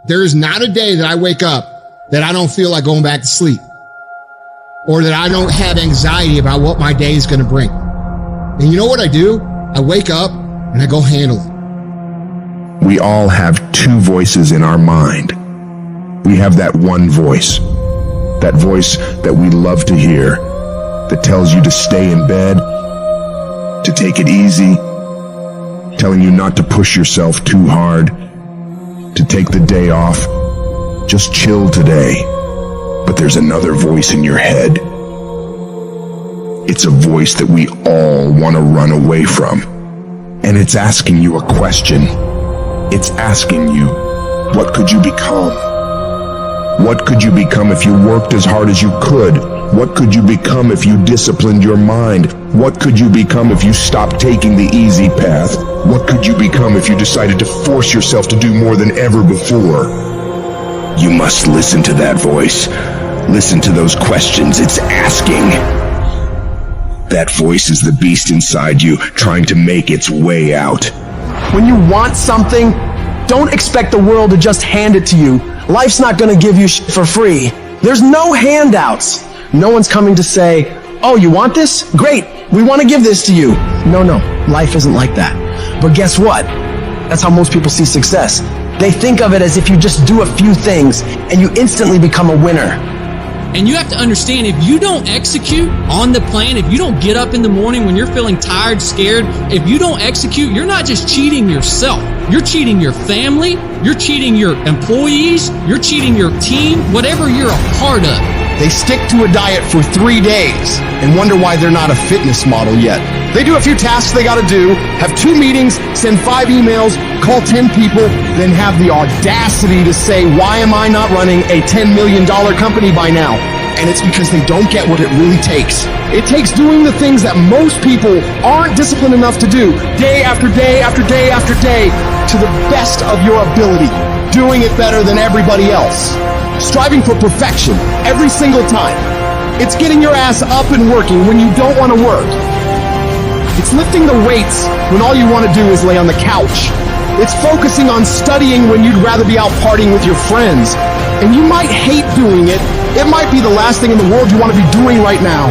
There is not a day that I wake up that I don't feel like going back to sleep, or that I don't have anxiety about what my day is going to bring. And you know what I do? I wake up and I go handle it. We all have two voices in our mind. We have that one voice that we love to hear, that tells you to stay in bed, to take it easy, telling you not to push yourself too hard, to take the day off, just chill today. But there's another voice in your head. It's a voice that we all want to run away from. And it's asking you a question. It's asking you, what could you become? What could you become if you worked as hard as you could? What could you become if you disciplined your mind? What could you become if you stopped taking the easy path? What could you become if you decided to force yourself to do more than ever before? You must listen to that voice. Listen to those questions it's asking. That voice is the beast inside you, trying to make its way out. When you want something, don't expect the world to just hand it to you. Life's not gonna give you shit for free. There's no handouts. No one's coming to say, oh, you want this? Great, we want to give this to you. No, life isn't like that. But guess what? That's how most people see success. They think of it as if you just do a few things and you instantly become a winner. And you have to understand, if you don't execute on the plan, if you don't get up in the morning when you're feeling tired, scared, if you don't execute, you're not just cheating yourself. You're cheating your family, you're cheating your employees, you're cheating your team, whatever you're a part of. They stick to a diet for 3 days and wonder why they're not a fitness model yet. They do a few tasks they gotta do, have 2 meetings, send 5 emails, call 10 people, then have the audacity to say, why am I not running a $10 million company by now? And it's because they don't get what it really takes. It takes doing the things that most people aren't disciplined enough to do, day after day after day after day, to the best of your ability, doing it better than everybody else. Striving for perfection every single time. It's getting your ass up and working when you don't want to work. It's lifting the weights when all you want to do is lay on the couch. It's focusing on studying when you'd rather be out partying with your friends. And you might hate doing it. It might be the last thing in the world you want to be doing right now.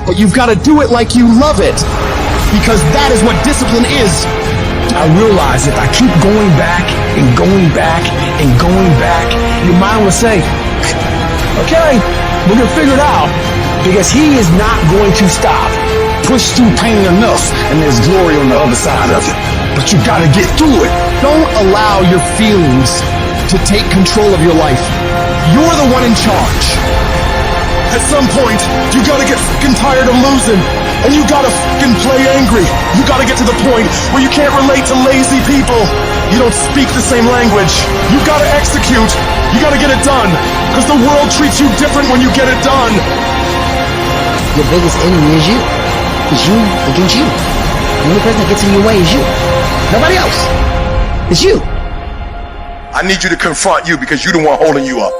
But you've got to do it like you love it. Because that is what discipline is. I realize if I keep going back and going back and going back, your mind will say, okay, we're going to figure it out. Because he is not going to stop. Push through pain enough, and there's glory on the other side of it. But you got to get through it. Don't allow your feelings to take control of your life. You're the one in charge. At some point, you got to get fucking tired of losing. And you gotta fucking play angry. You gotta get to the point where you can't relate to lazy people. You don't speak the same language. You gotta execute. You gotta get it done. Because the world treats you different when you get it done. Your biggest enemy is you. It's you against you. The only person that gets in your way is you. Nobody else. It's you. I need you to confront you because you're the one holding you up.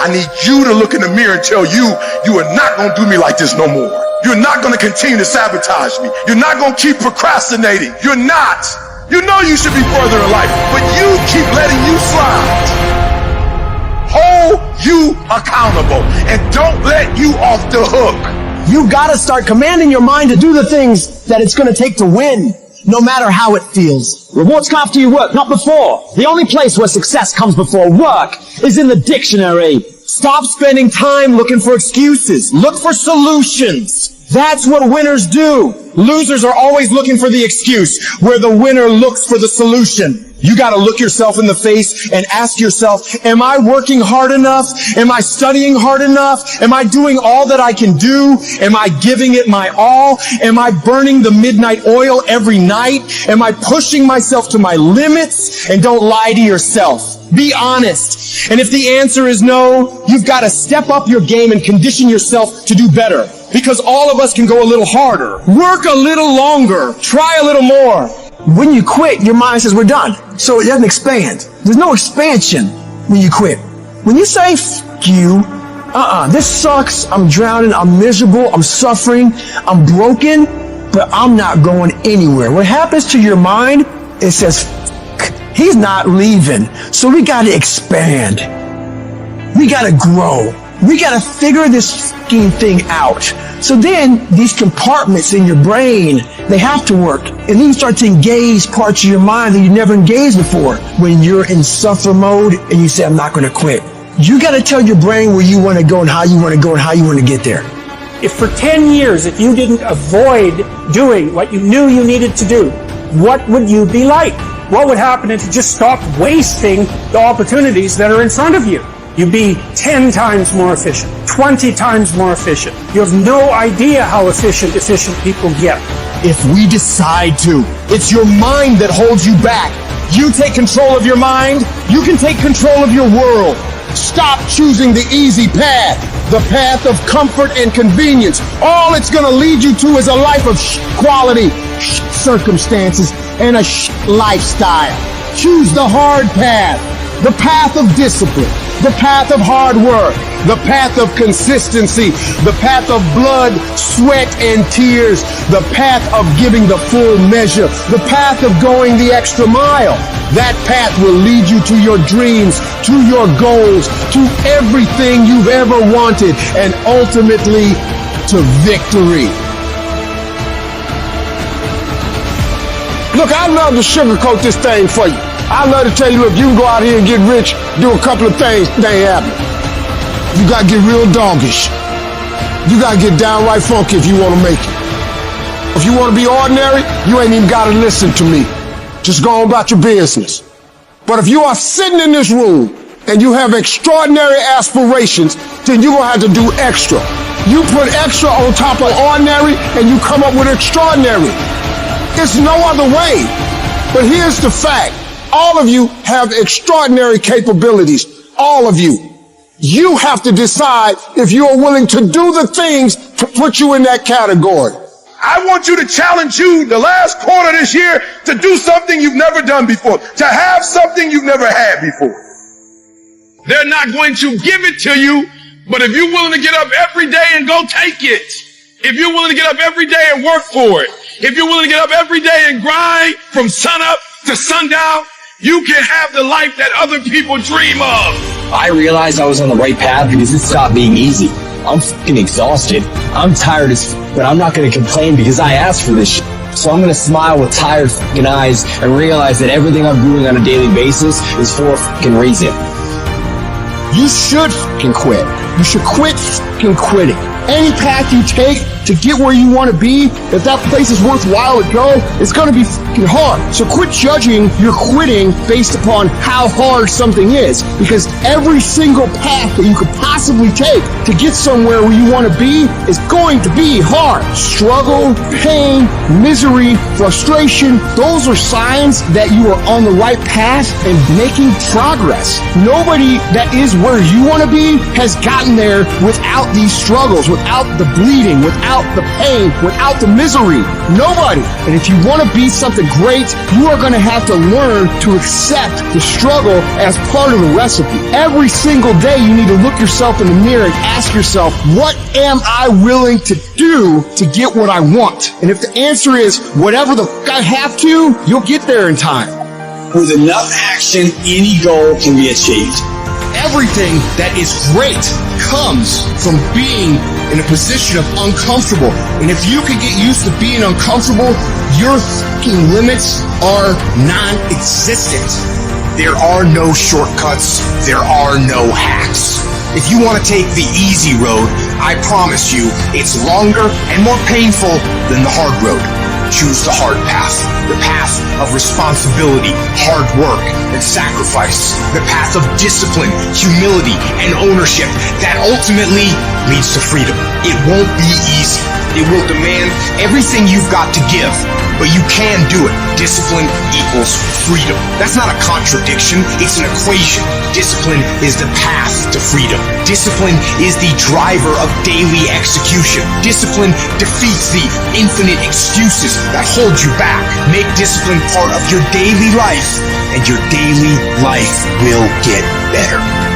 I need you to look in the mirror and tell you, you are not gonna do me like this no more. You're not going to continue to sabotage me. You're not going to keep procrastinating. You're not. You know you should be further in life, but you keep letting you slide. Hold you accountable and don't let you off the hook. You got to start commanding your mind to do the things that it's going to take to win, no matter how it feels. Rewards come after you work, not before. The only place where success comes before work is in the dictionary. Stop spending time looking for excuses. Look for solutions. That's what winners do. Losers are always looking for the excuse, where the winner looks for the solution. You gotta look yourself in the face and ask yourself, am I working hard enough? Am I studying hard enough? Am I doing all that I can do? Am I giving it my all? Am I burning the midnight oil every night? Am I pushing myself to my limits? And don't lie to yourself. Be honest. And if the answer is no, you've got to step up your game and condition yourself to do better. Because all of us can go a little harder. Work a little longer. Try a little more. When you quit, your mind says we're done. So it doesn't expand. There's no expansion when you quit. When you say, f*** you, this sucks, I'm drowning, I'm miserable, I'm suffering, I'm broken, but I'm not going anywhere. What happens to your mind, it says, f***, He's not leaving. So we got to expand. We got to grow. We got to figure this fucking thing out. So then these compartments in your brain, they have to work. And then you start to engage parts of your mind that you never engaged before. When you're in suffer mode and you say, I'm not going to quit. You got to tell your brain where you want to go and how you want to go and how you want to get there. If for 10 years, if you didn't avoid doing what you knew you needed to do, what would you be like? What would happen if you just stopped wasting the opportunities that are in front of you? You'd be 10 times more efficient, 20 times more efficient. You have no idea how efficient people get. If we decide to, it's your mind that holds you back. You take control of your mind, you can take control of your world. Stop choosing the easy path, the path of comfort and convenience. All it's gonna lead you to is a life of quality, circumstances, and a lifestyle. Choose the hard path, the path of discipline, the path of hard work, the path of consistency, the path of blood, sweat, and tears, the path of giving the full measure, the path of going the extra mile. That path will lead you to your dreams, to your goals, to everything you've ever wanted, and ultimately to victory. Look, I love to sugarcoat this thing for you. I love to tell you, look, you can go out here and get rich, do a couple of things, they ain't happening. You gotta get real doggish. You gotta get downright funky if you wanna make it. If you wanna be ordinary, you ain't even gotta listen to me. Just go on about your business. But if you are sitting in this room and you have extraordinary aspirations, then you're gonna have to do extra. You put extra on top of ordinary and you come up with extraordinary. There's no other way. But here's the fact. All of you have extraordinary capabilities. All of you. You have to decide if you are willing to do the things to put you in that category. I want you to challenge you the last quarter this year to do something you've never done before, to have something you've never had before. They're not going to give it to you, but if you're willing to get up every day and go take it, if you're willing to get up every day and work for it, if you're willing to get up every day and grind from sunup to sundown, you can have the life that other people dream of. I realized I was on the right path because it stopped being easy. I'm fucking exhausted. I'm tired as but I'm not gonna complain because I asked for this shit. So I'm gonna smile with tired fucking eyes and realize that everything I'm doing on a daily basis is for a fucking reason. You should fucking quit. You should quit fucking quitting. Any path you take to get where you want to be, if that place is worthwhile to go, it's going to be fucking hard. So quit judging your quitting based upon how hard something is. Because every single path that you could possibly take to get somewhere where you want to be is going to be hard. Struggle, pain, misery, frustration, those are signs that you are on the right path and making progress. Nobody that is where you want to be has gotten there without these struggles, without the bleeding, without the pain, without the misery. Nobody. And if you want to be something great, you are going to have to learn to accept the struggle as part of the recipe. Every single day you need to look yourself in the mirror and ask yourself, what am I willing to do to get what I want? And if the answer is whatever the fuck I have to, you'll get there in time. With enough action, any goal can be achieved. Everything that is great comes from being in a position of uncomfortable. And if you can get used to being uncomfortable, your fucking limits are non-existent. There are no shortcuts. There are no hacks. If you want to take the easy road, I promise you it's longer and more painful than the hard road. Choose the hard path, the path of responsibility, hard work, and sacrifice, the path of discipline, humility, and ownership that ultimately leads to freedom. It won't be easy. It will demand everything you've got to give, but you can do it. Discipline equals freedom. That's not a contradiction, it's an equation. Discipline is the path to freedom. Discipline is the driver of daily execution. Discipline defeats the infinite excuses that hold you back. Make discipline part of your daily life, and your daily life will get better.